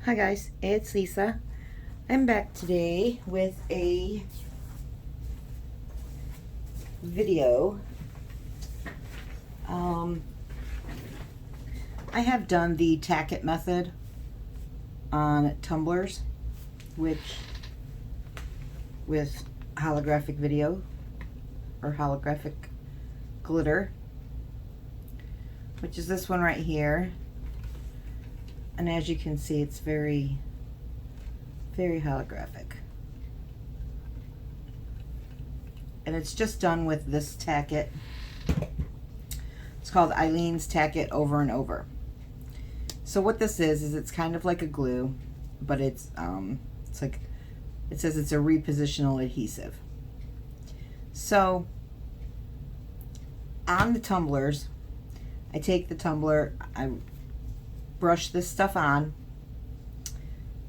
Hi guys, it's Lisa. I'm back today with a video. I have done the Tack It method on tumblers, with holographic video or holographic glitter, which is this one right here. And as you can see, it's very, very holographic. And it's just done with this Tack It. It's called Eileen's Tack It Over and Over. So what this is it's kind of like a glue, but it's like, it says it's a repositional adhesive. So on the tumblers, I take the tumbler, I brush this stuff on,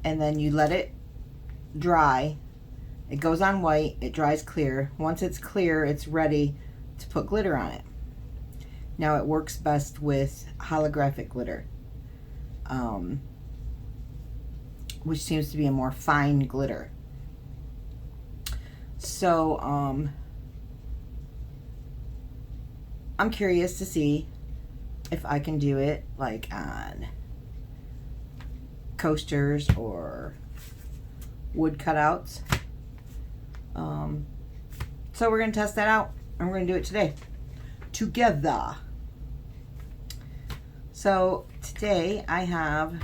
and then you let it dry. It goes on white, it dries clear. Once it's clear, it's ready to put glitter on it. Now it works best with holographic glitter, which seems to be a more fine glitter. So I'm curious to see if I can do it like on coasters or wood cutouts. So we're gonna test that out, and we're gonna do it today together. So today I have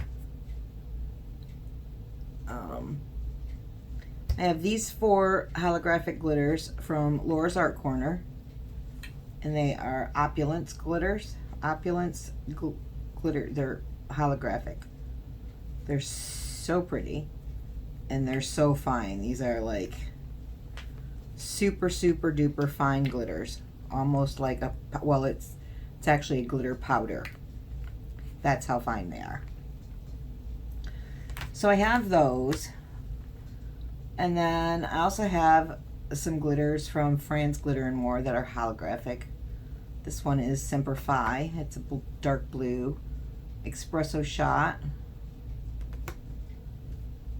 these 4 holographic glitters from Laura's Art Corner, and they are opulence glitters. Opulence glitter. They're holographic. They're so pretty, and they're so fine. These are like super duper fine glitters, almost like a, well, it's actually a glitter powder. That's how fine they are. So I have those, and then I also have some glitters from Fran's Glitter and More that are holographic. This one is Semper Fi. It's a dark blue espresso shot,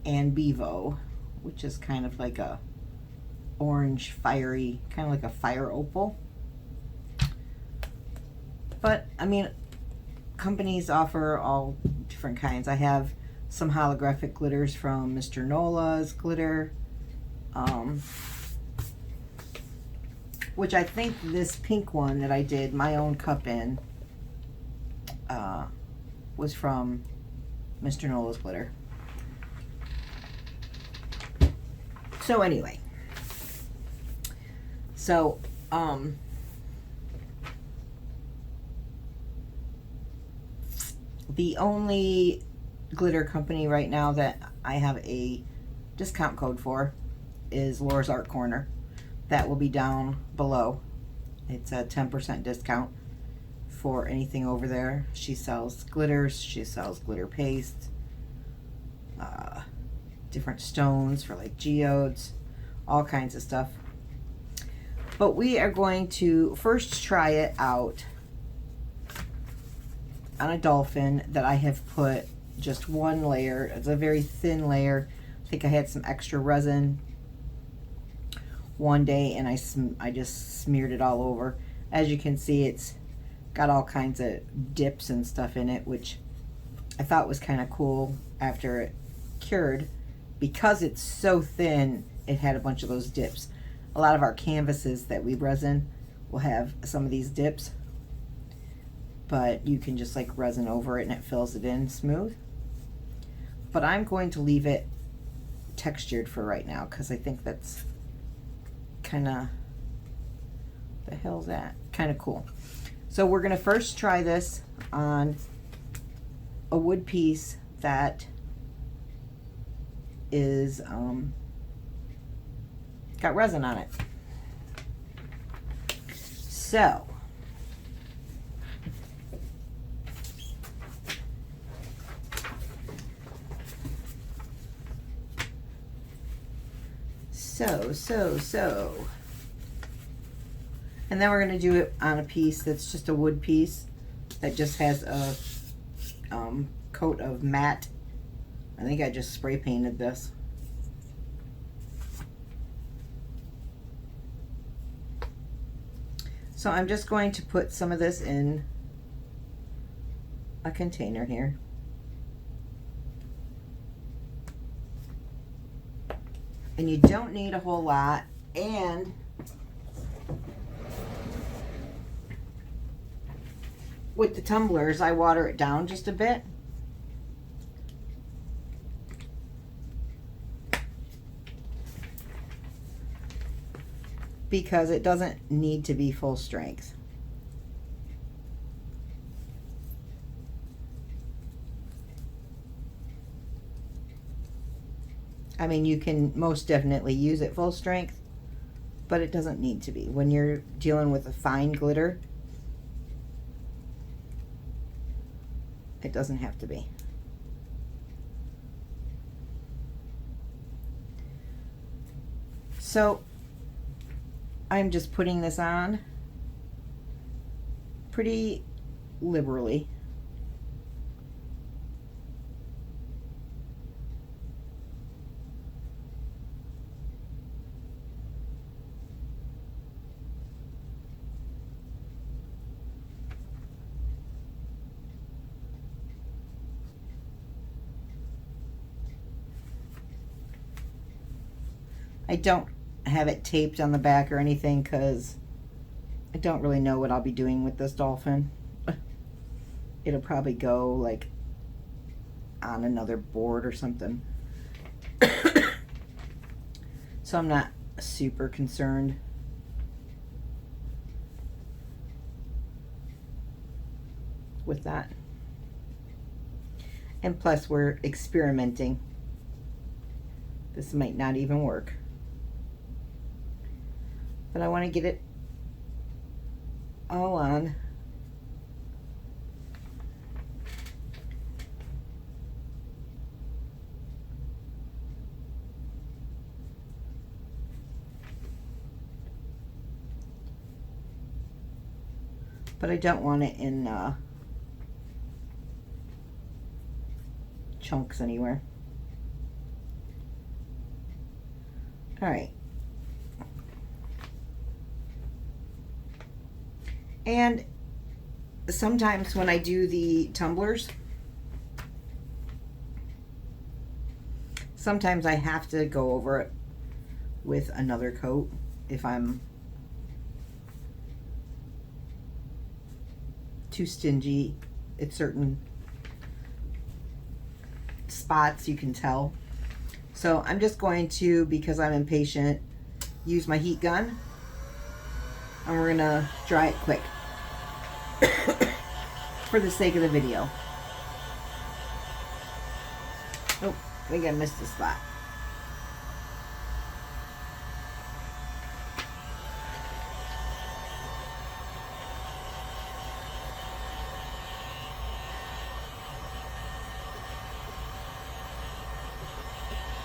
and Bevo, which is kind of like a orange fiery, kind of like a fire opal. But I mean, companies offer all different kinds. I have some holographic glitters from Mr. Nola's Glitter, which I think this pink one that I did my own cup in was from Mr. Nola's Glitter. So anyway, so the only glitter company right now that I have a discount code for is Laura's Art Corner. That will be down below. It's a 10% discount for anything over there. She sells glitters, she sells glitter paste, different stones for like geodes, all kinds of stuff. But we are going to first try it out on a dolphin that I have put just one layer. It's a very thin layer. I think I had some extra resin one day, and I just smeared it all over. As you can see, it's got all kinds of dips and stuff in it, which I thought was kind of cool after it cured. Because it's so thin, it had a bunch of those dips. A lot of our canvases that we resin will have some of these dips, but you can just like resin over it and it fills it in smooth. But I'm going to leave it textured for right now, because I think that's kind of, the hell's that? Kind of cool. So we're gonna first try this on a wood piece that is got resin on it. So and then we're going to do it on a piece that's just a wood piece that just has a coat of matte I think I just spray painted this. So I'm just going to put some of this in a container here. And you don't need a whole lot. And with the tumblers, I water it down just a bit. Because it doesn't need to be full strength. I mean, you can most definitely use it full strength, but it doesn't need to be. When you're dealing with a fine glitter, it doesn't have to be. So I'm just putting this on pretty liberally. I don't have it taped on the back or anything because I don't really know what I'll be doing with this dolphin. It'll probably go like on another board or something. So I'm not super concerned. With that. And plus we're experimenting. This might not even work. But I want to get it all on. But I don't want it in chunks anywhere. All right. And sometimes when I do the tumblers, sometimes I have to go over it with another coat if I'm too stingy at certain spots, you can tell. So I'm just going to, because I'm impatient, use my heat gun. And we're gonna dry it quick for the sake of the video. Oh, I think I missed a spot.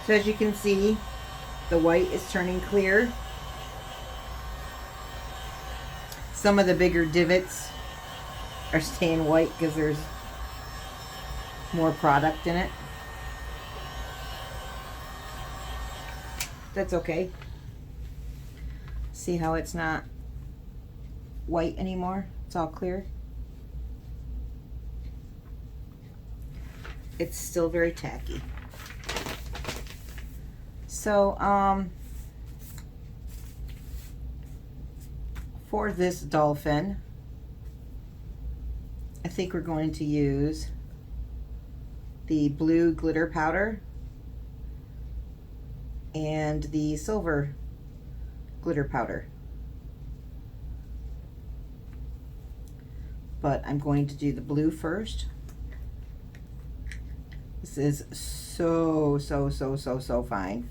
So as you can see, the white is turning clear. Some of the bigger divots are staying white because there's more product in it. That's okay. See how it's not white anymore? It's all clear. It's still very tacky. So, for this dolphin, I think we're going to use the blue glitter powder and the silver glitter powder. But I'm going to do the blue first. This is so fine.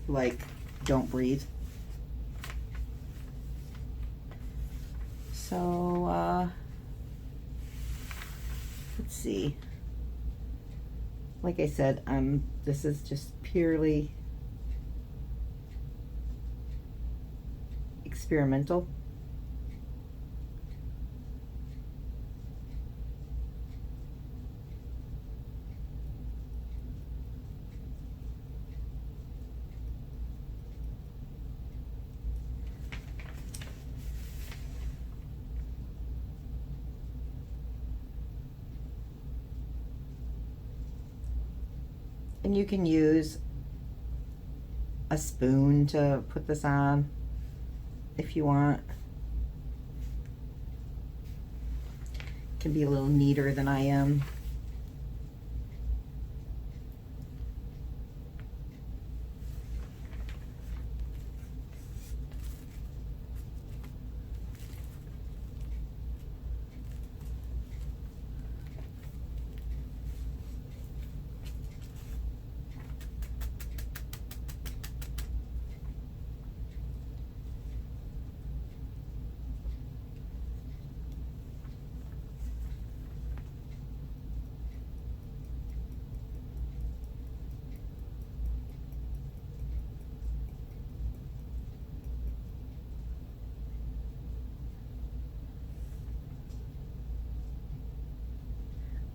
Like, don't breathe. So, let's see. Like I said, this is just purely experimental. And you can use a spoon to put this on if you want. It can be a little neater than I am.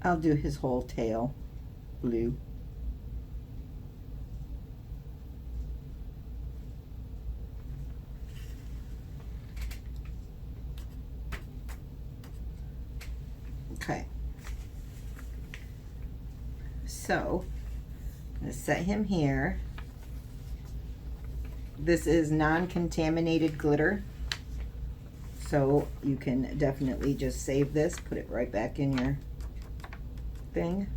I'll do his whole tail blue. Okay. So, I'm going to set him here. This is non-contaminated glitter, so you can definitely just save this, put it right back in your thing.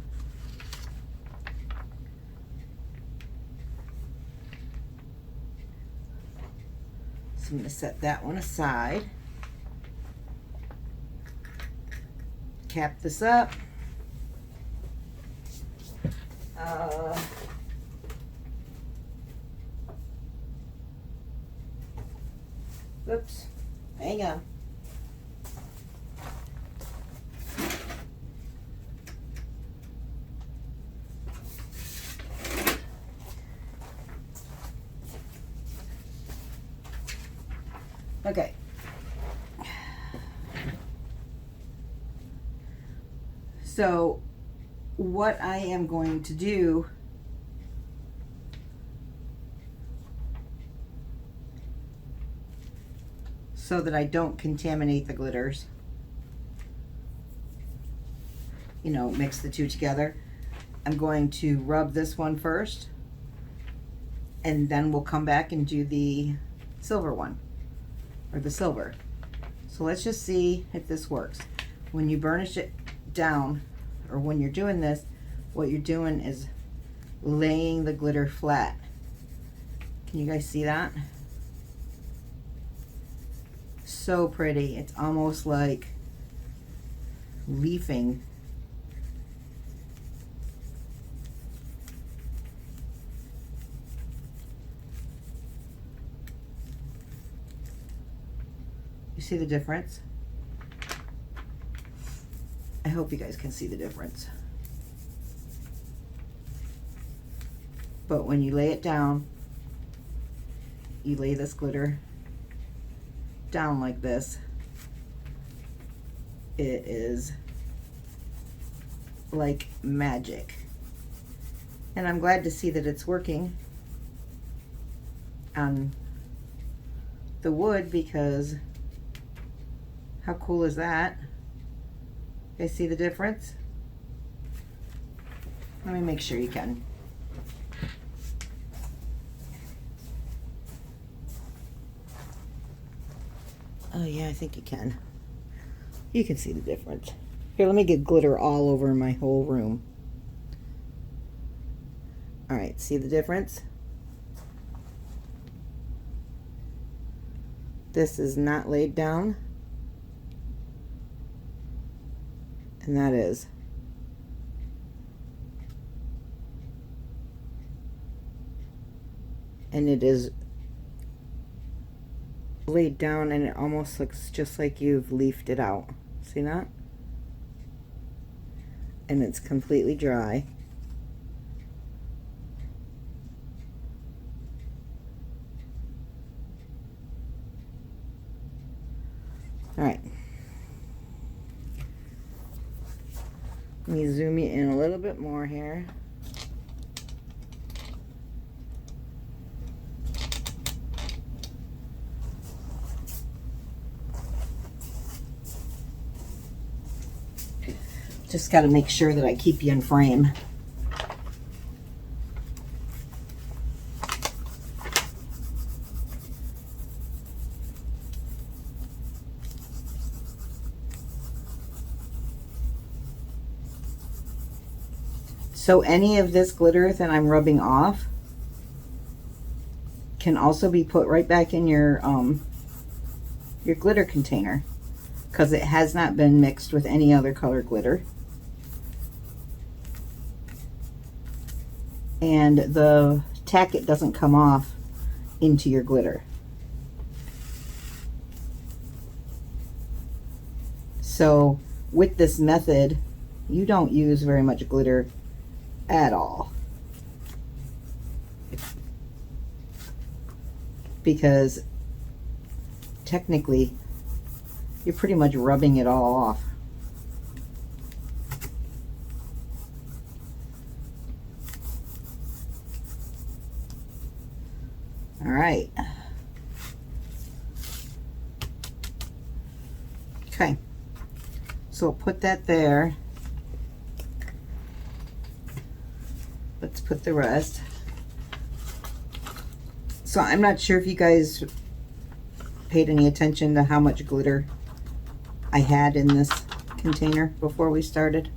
So I'm going to set that one aside. Cap this up. Oops, hang on. Okay. So what I am going to do so that I don't contaminate the glitters, you know, mix the two together, I'm going to rub this one first, and then we'll come back and do the silver one, or the silver. So let's just see if this works. When you burnish it down, or when you're doing this, what you're doing is laying the glitter flat. Can you guys see that? So pretty. It's almost like leafing. You see the difference? I hope you guys can see the difference. But when you lay it down, you lay this glitter down like this, it is like magic. And I'm glad to see that it's working on the wood, because how cool is that? You guys see the difference? Let me make sure you can. Oh yeah, I think you can. You can see the difference. Here, let me get glitter all over my whole room. All right, see the difference? This is not laid down, and that is. And it is laid down, and it almost looks just like you've leafed it out. See that? And it's completely dry. All right. Let me zoom you in a little bit more here. Just got to make sure that I keep you in frame. So any of this glitter that I'm rubbing off can also be put right back in your glitter container, because it has not been mixed with any other color glitter. And the Tack It doesn't come off into your glitter. So with this method, you don't use very much glitter at all, because technically you're pretty much rubbing it all off. All right. Okay. So we'll put that there. Let's put the rest. So I'm not sure if you guys paid any attention to how much glitter I had in this container before we started.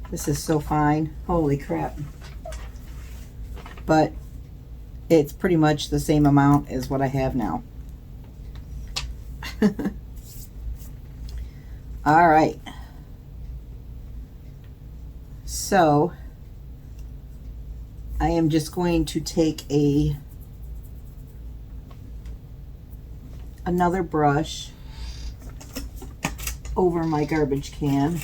This is so fine. Holy crap. But it's pretty much the same amount as what I have now. All right. So I am just going to take another brush over my garbage can,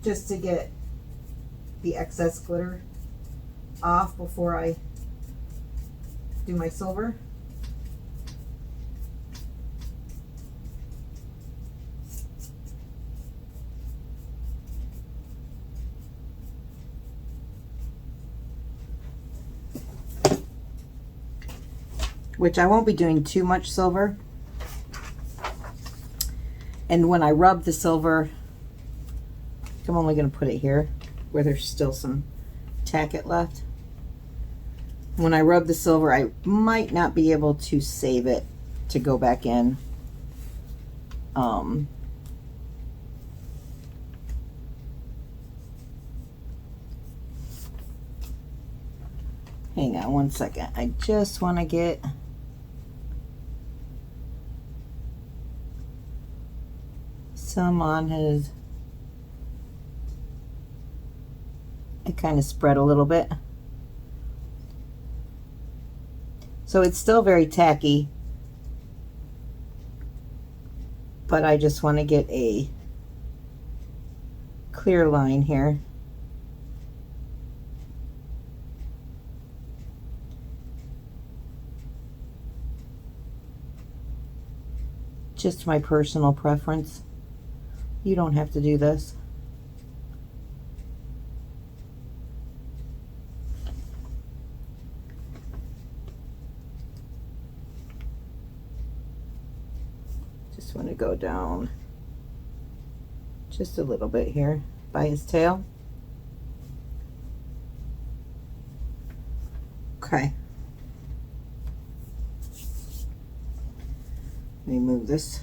just to get the excess glitter off before I do my silver. Which I won't be doing too much silver. And when I rub the silver, I'm only going to put it here where there's still some Tack It left. When I rub the silver, I might not be able to save it to go back in. Hang on one second. I just want to get some on his. It kind of spread a little bit. So it's still very tacky, but I just want to get a clear line here. Just my personal preference. You don't have to do this. Just want to go down just a little bit here by his tail. Okay. Let me move this.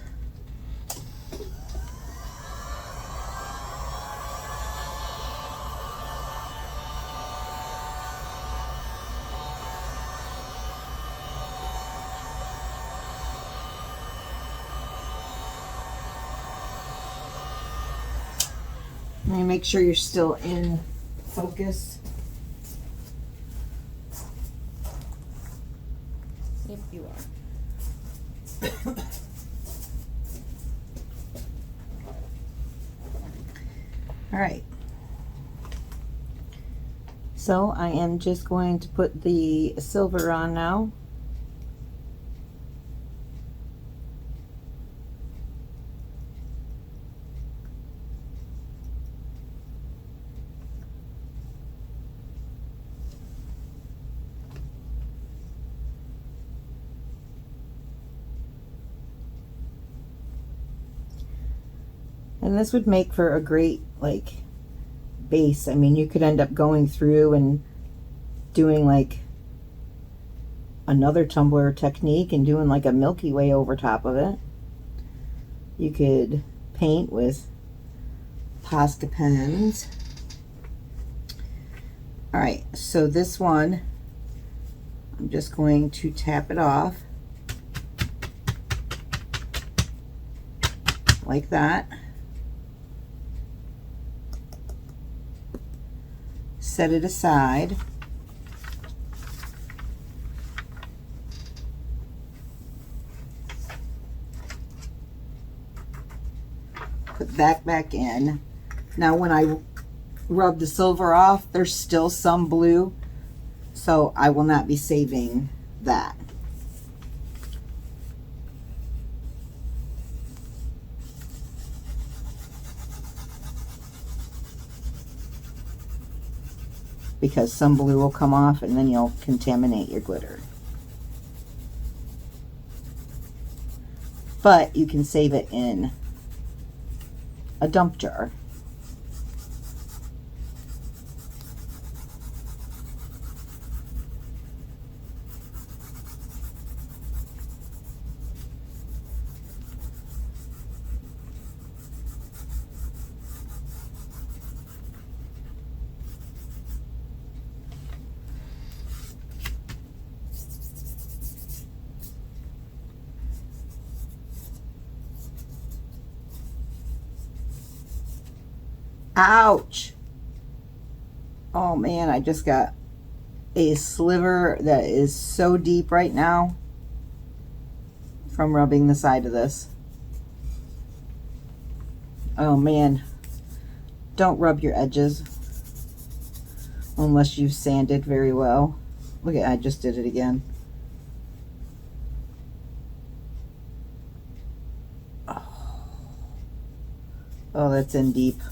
Let me make sure you're still in focus. Yep, you are. All right. So I am just going to put the silver on now. And this would make for a great, like, base. I mean, you could end up going through and doing, like, another tumbler technique and doing like a Milky Way over top of it. You could paint with Posca pens. All right, so this one, I'm just going to tap it off like that. Set it aside. Put that back in. Now when I rub the silver off, there's still some blue, so I will not be saving that. Because some blue will come off and then you'll contaminate your glitter. But you can save it in a dump jar. Ouch! Oh man, I just got a sliver that is so deep right now from rubbing the side of this. Oh man, don't rub your edges unless you've sanded very well. Look at, I just did it again. Oh, that's in deep.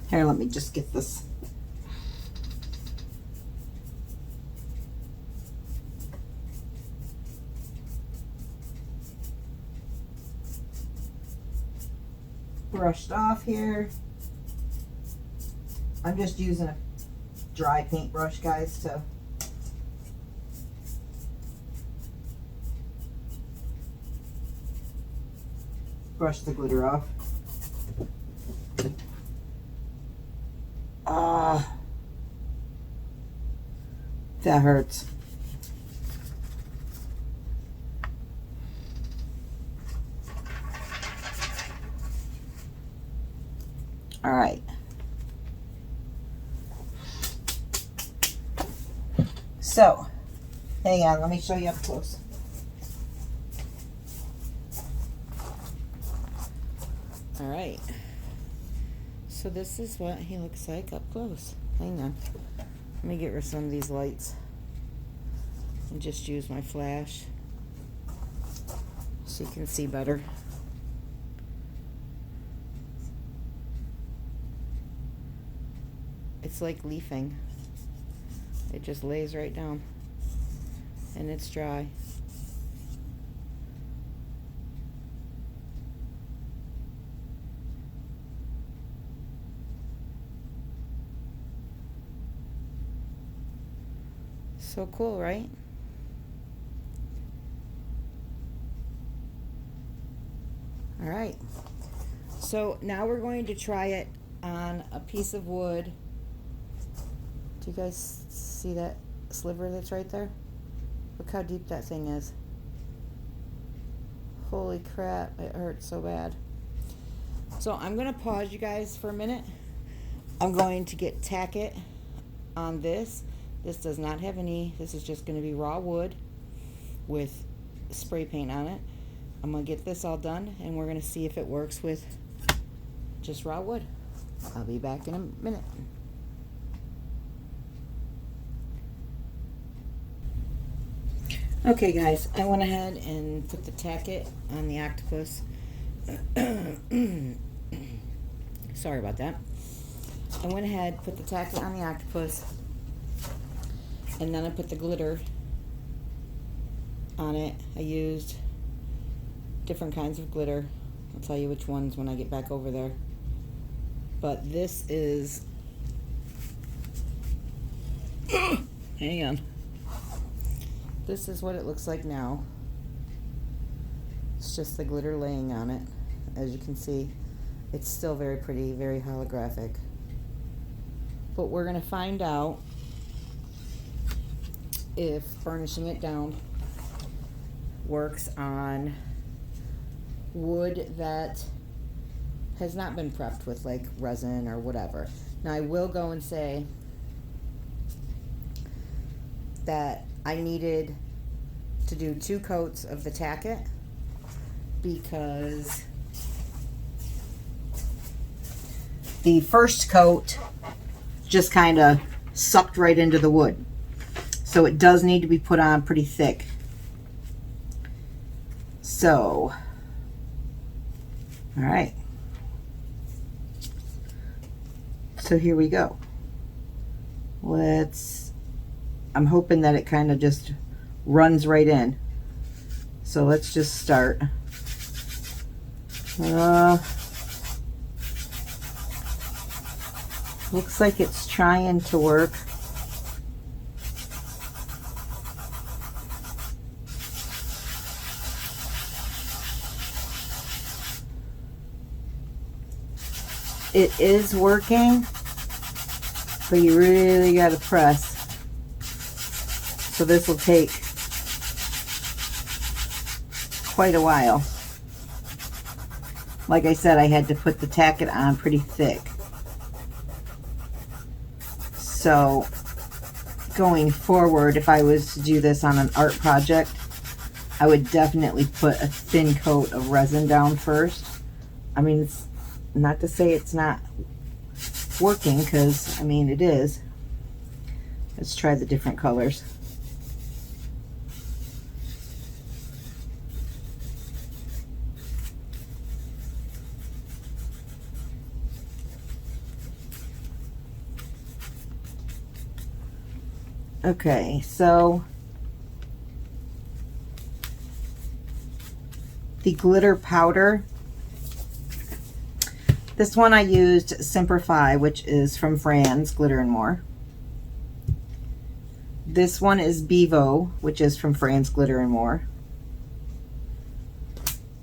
Here, let me just get this. Brushed off here. I'm just using a dry paintbrush, guys, to brush the glitter off. That hurts. All right. So, hang on, let me show you up close. All right. So this is what he looks like up close. Hang on. Let me get rid of some of these lights and just use my flash so you can see better. It's like leafing. It just lays right down and it's dry. So cool, right? All right. So now we're going to try it on a piece of wood. Do you guys see that sliver that's right there? Look how deep that thing is. Holy crap, it hurts so bad. So I'm going to pause you guys for a minute. I'm going to get Tack It on this. This does not have any, this is just going to be raw wood with spray paint on it. I'm going to get this all done and we're going to see if it works with just raw wood. I'll be back in a minute. Okay guys, I went ahead and put the Tack It on the octopus. Sorry about that. I went ahead, put the Tack It on the octopus, and then I put the glitter on it. I used different kinds of glitter. I'll tell you which ones when I get back over there. But this is Hang on. This is what it looks like now. It's just the glitter laying on it. As you can see, it's still very pretty, very holographic. But we're going to find out if burnishing it down works on wood that has not been prepped with like resin or whatever. Now I will go and say that I needed to do 2 coats of the Tack It because the first coat just kind of sucked right into the wood. So it does need to be put on pretty thick. So, all right. So here we go. I'm hoping that it kind of just runs right in. So let's just start. Looks like it's trying to work. It is working, but you really got to press. So this will take quite a while. Like I said, I had to put the Tack It on pretty thick. So going forward, if I was to do this on an art project, I would definitely put a thin coat of resin down first. I mean, it's not to say it's not working, because I mean it is. Let's try the different colors. Okay, so the glitter powder, this one I used Semper Fi, which is from Franz Glitter and More. This one is Bevo, which is from Franz Glitter and More.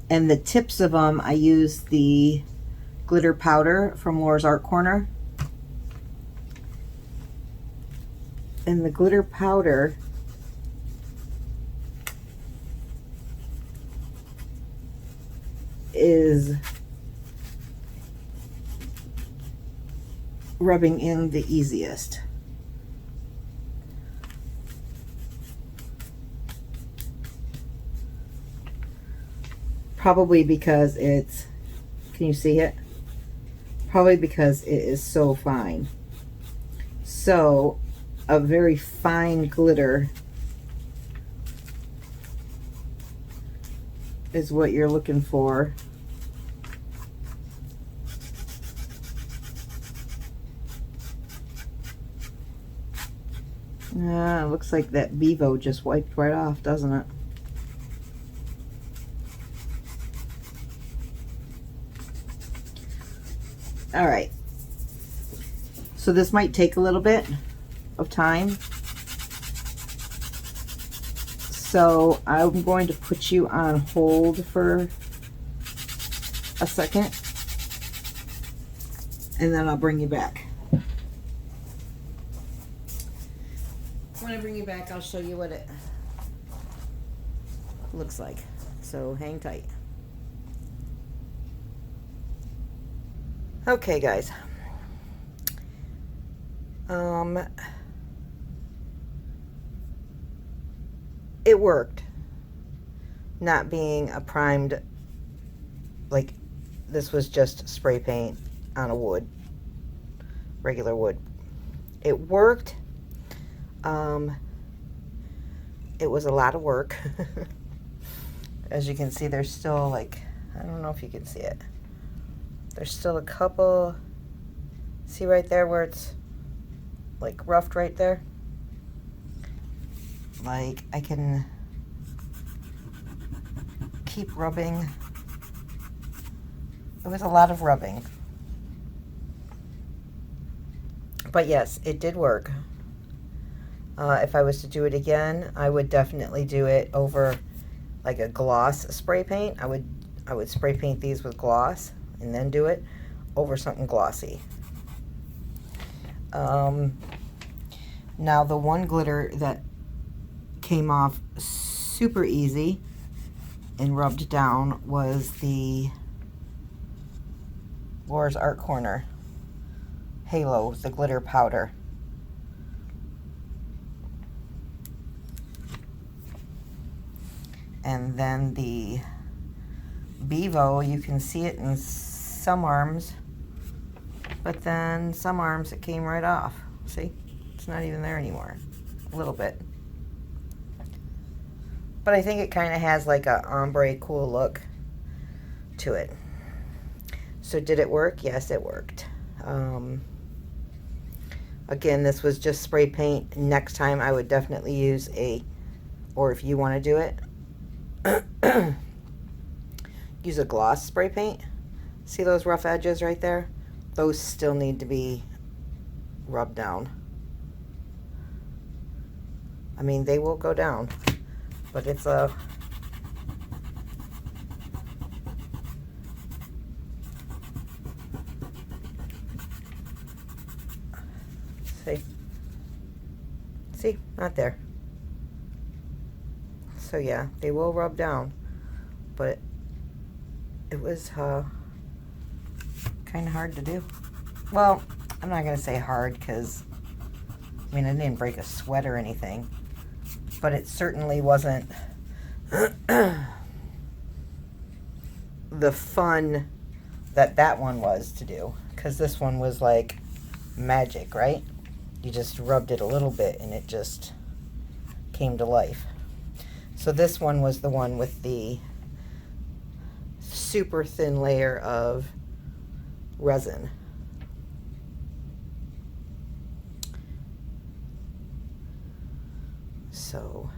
And the tips of them, I used the glitter powder from Laura's Art Corner. And the glitter powder is rubbing in the easiest. Probably because it's, can you see it? Probably because it is so fine. So a very fine glitter is what you're looking for. It looks like that Bevo just wiped right off, doesn't it? All right. So this might take a little bit of time. So I'm going to put you on hold for a second, and then I'll bring you back. When I bring you back, I'll show you what it looks like. So hang tight. Okay, guys. It worked. Not being a primed, like this was just spray paint on a wood, regular wood. It worked. It was a lot of work. As you can see, there's still like, I don't know if you can see it. There's still a couple, see right there where it's like roughed right there? Like I can keep rubbing. It was a lot of rubbing. But yes, it did work. If I was to do it again, I would definitely do it over like a gloss spray paint. I would spray paint these with gloss and then do it over something glossy. Now the one glitter that came off super easy and rubbed down was the Laura's Art Corner Halo, the glitter powder. And then the Bevo, you can see it in some arms, but then some arms it came right off. See? It's not even there anymore. A little bit. But I think it kind of has like a ombre cool look to it. So did it work? Yes, it worked. Again, this was just spray paint. Next time I would definitely use or if you want to do it, use a gloss spray paint. See those rough edges right there? Those still need to be rubbed down. I mean, they will go down, but it's a see, not there. So yeah, they will rub down, but it was kind of hard to do. Well, I'm not gonna say hard because I mean I didn't break a sweat or anything, but it certainly wasn't the fun that one was to do, because this one was like magic, right? You just rubbed it a little bit and it just came to life. So this one was the one with the super thin layer of resin. So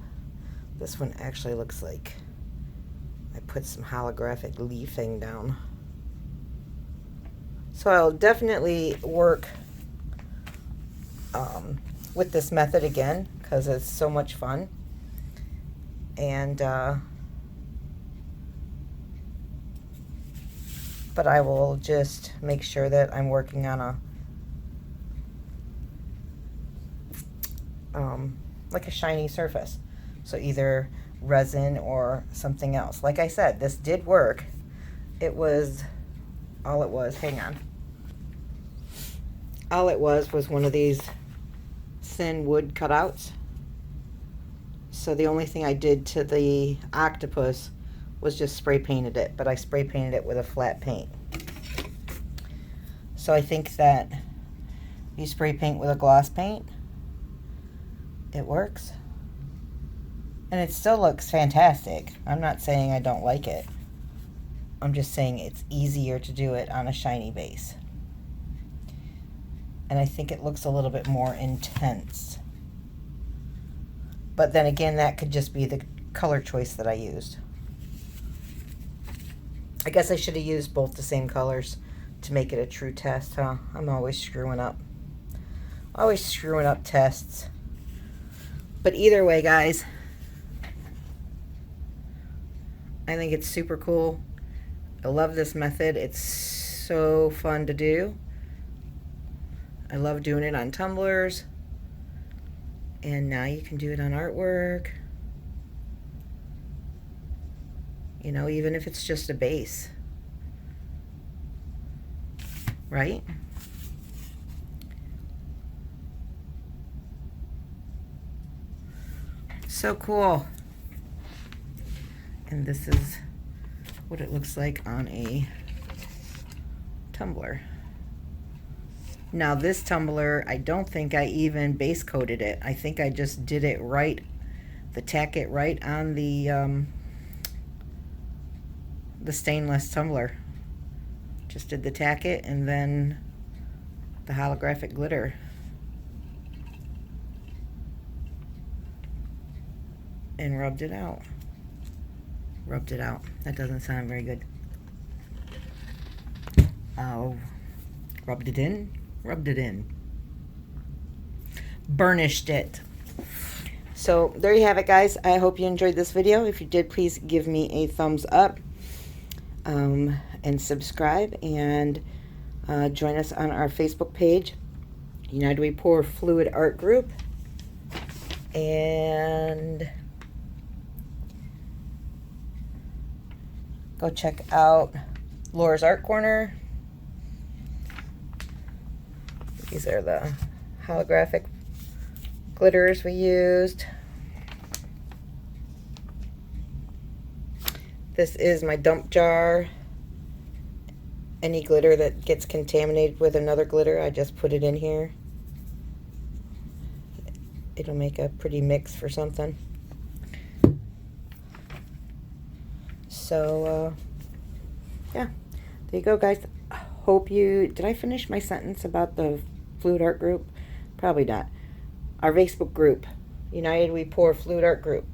this one actually looks like I put some holographic leafing down. So I'll definitely work with this method again because it's so much fun. And but I will just make sure that I'm working on a like a shiny surface, so either resin or something else. Like I said, this did work. It was all it was. Hang on. All it was one of these thin wood cutouts. So the only thing I did to the octopus was just spray painted it, but I spray painted it with a flat paint. So I think that you spray paint with a gloss paint, it works. And it still looks fantastic. I'm not saying I don't like it. I'm just saying it's easier to do it on a shiny base. And I think it looks a little bit more intense. But then again, that could just be the color choice that I used. I guess I should have used both the same colors to make it a true test, huh? I'm always screwing up. Always screwing up tests. But either way, guys, I think it's super cool. I love this method. It's so fun to do. I love doing it on tumblers. And now you can do it on artwork. You know, even if it's just a base. Right? So cool. And this is what it looks like on a tumbler. Now this tumbler, I don't think I even base coated it. I think I just did it right, the Tack It right on the stainless tumbler. Just did the Tack It and then the holographic glitter. And rubbed it out. Rubbed it out. That doesn't sound very good. Oh, rubbed it in. Rubbed it in. Burnished it. So there you have it, guys. I hope you enjoyed this video. If you did, please give me a thumbs up and subscribe, and join us on our Facebook page, United We Pour Fluid Art Group. And go check out Laura's Art Corner. These are the holographic glitters we used. This is my dump jar. Any glitter that gets contaminated with another glitter, I just put it in here. It'll make a pretty mix for something. So, yeah, there you go, guys. Hope you, did I finish my sentence about the Fluid Art Group? Probably not. Our Facebook group, United We Pour Fluid Art Group.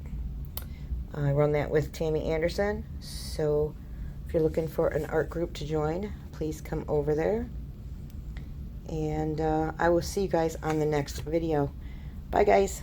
I run that with Tammy Anderson. So if you're looking for an art group to join, please come over there. And I will see you guys on the next video. Bye, guys.